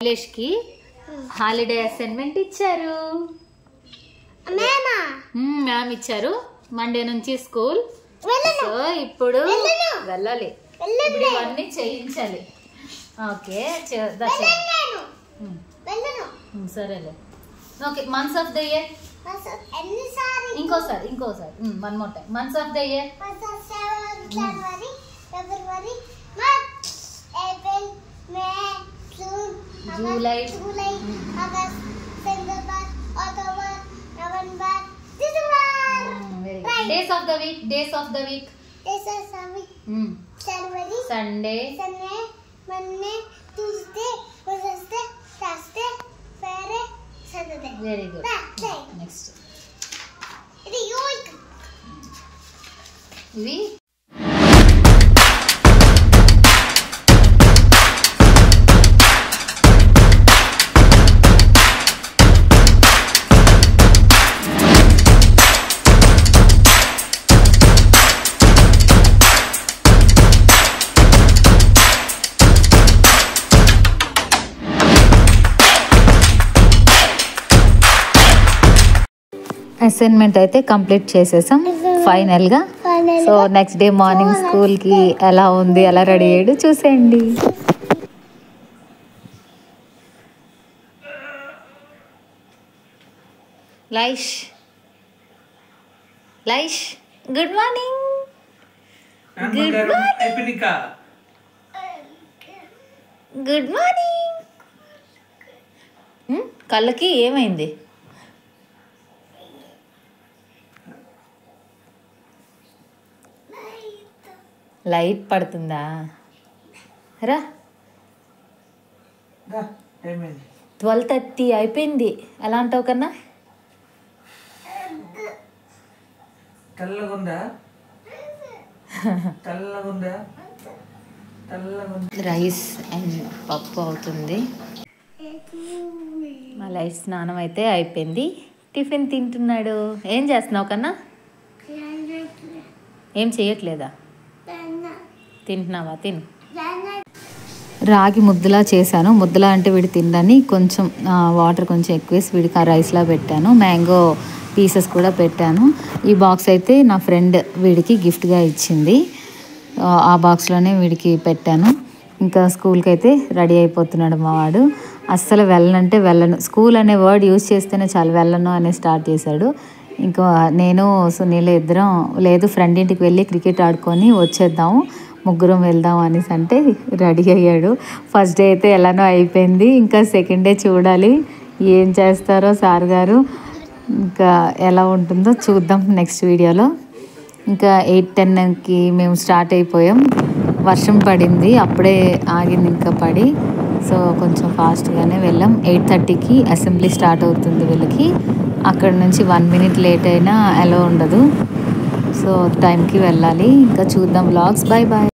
కి holiday assignment ఇచ్చారు. Ma'am ఇచ్చారు మండే నుంచి స్కూల్. సో ఇప్పుడు వెళ్ళాలి, ఇవన్నీ చేయించాలి. ఓకే సరేలే. Okay months of the year ఇంకోసారి one more time. Months of the year January, February, March, April, May, June, July, August, September, October, November, December. Days of the week January, Sunday, Monday, Tuesday, Wednesday, Thursday, Friday, Saturday. Very good. Next ఇది unique. ఇవి assignment అయితే complete చేసేసాం ఫైనల్గా. So next day morning స్కూల్కి ఎలా ఉంది, ఎలా ready అయ్యాడు చూసేయండి. లైష్ గుడ్ మార్నింగ్. Good morning. కళ్ళకి ఏమైంది? లైట్ పడుతుందా? రా 12:30 అయిపోయింది. ఎలా అంటావు కన్నా? రైస్ అండ్ పప్పు అవుతుంది. మా లైట్ స్నానం అయితే అయిపోయింది. టిఫిన్ తింటున్నాడు. ఏం చేస్తున్నావు కన్నా? ఏం చేయట్లేదా? తింటున్నావా? తిను. రాగి ముద్దలా చేశాను. ముద్దలా అంటే వీడి తినని కొంచెం వాటర్ కొంచెం ఎక్కువేసి వీడికి ఆ రైస్లా పెట్టాను. మ్యాంగో పీసెస్ కూడా పెట్టాను. ఈ బాక్స్ అయితే నా ఫ్రెండ్ వీడికి గిఫ్ట్గా ఇచ్చింది. ఆ బాక్స్లోనే వీడికి పెట్టాను. ఇంకా స్కూల్కి అయితే రెడీ అయిపోతున్నాడు మా వాడు. అస్సలు వెళ్ళను, స్కూల్ అనే వర్డ్ యూజ్ చేస్తేనే చాలు వెళ్ళను అని స్టార్ట్ చేశాడు. ఇంకా నేను సునీల్ ఇద్దరం లేదు ఫ్రెండ్ ఇంటికి వెళ్ళి క్రికెట్ ఆడుకొని వచ్చేద్దాము, ముగ్గురం వెళ్దాం అనేసి అంటే రెడీ అయ్యాడు. ఫస్ట్ డే అయితే ఎలానో అయిపోయింది. ఇంకా సెకండ్ డే చూడాలి ఏం చేస్తారో సార్ గారు. ఇంకా ఎలా ఉంటుందో చూద్దాం నెక్స్ట్ వీడియోలో. ఇంకా 8:10కి మేము స్టార్ట్ అయిపోయాం. వర్షం పడింది, అప్పుడే ఆగింది ఇంకా పడి. సో కొంచెం ఫాస్ట్గానే వెళ్ళాం. 8:30కి అసెంబ్లీ స్టార్ట్ అవుతుంది వీళ్ళకి. అక్కడ నుంచి 1 minute లేట్ అయినా అలో ఉండదు. సో టైంకి వెళ్ళాలి. ఇంకా చూద్దాం వ్లాగ్స్. బాయ్.